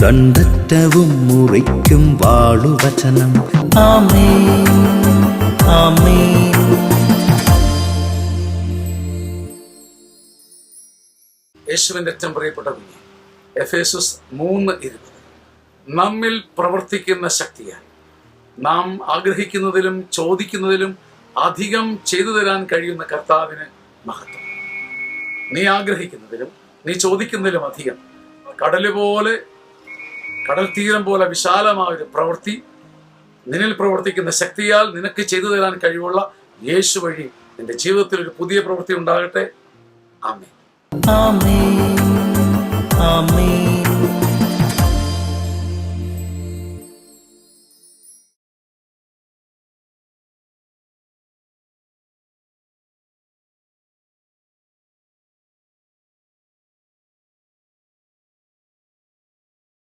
ദണ്ഡറ്റവും മുറിക്കും വാളുവചനം. ആമേൻ, ആമേൻ. യേശുവിന്റെ ഏറ്റവും പ്രിയപ്പെട്ട കുഞ്ഞ്, എഫേസ്യസ് 3:20 നമ്മിൽ പ്രവർത്തിക്കുന്ന ശക്തിയാൽ നാം ആഗ്രഹിക്കുന്നതിലും ചോദിക്കുന്നതിലും അധികം ചെയ്തു തരാൻ കഴിയുന്ന കർത്താവിന് മഹത്വം. നീ ആഗ്രഹിക്കുന്നതിലും നീ ചോദിക്കുന്നതിലും അധികം കടൽ തീരം പോലെ വിശാലമായ ഒരു പ്രവൃത്തി നിന്നിൽ പ്രവർത്തിക്കുന്ന ശക്തിയാൽ നിനക്ക് ചെയ്തു തരാൻ കഴിവുള്ള യേശു വഴി നിന്റെ ജീവിതത്തിൽ ഒരു പുതിയ പ്രവൃത്തി ഉണ്ടാകട്ടെ. ആമേൻ, ആമേൻ, ആമേൻ.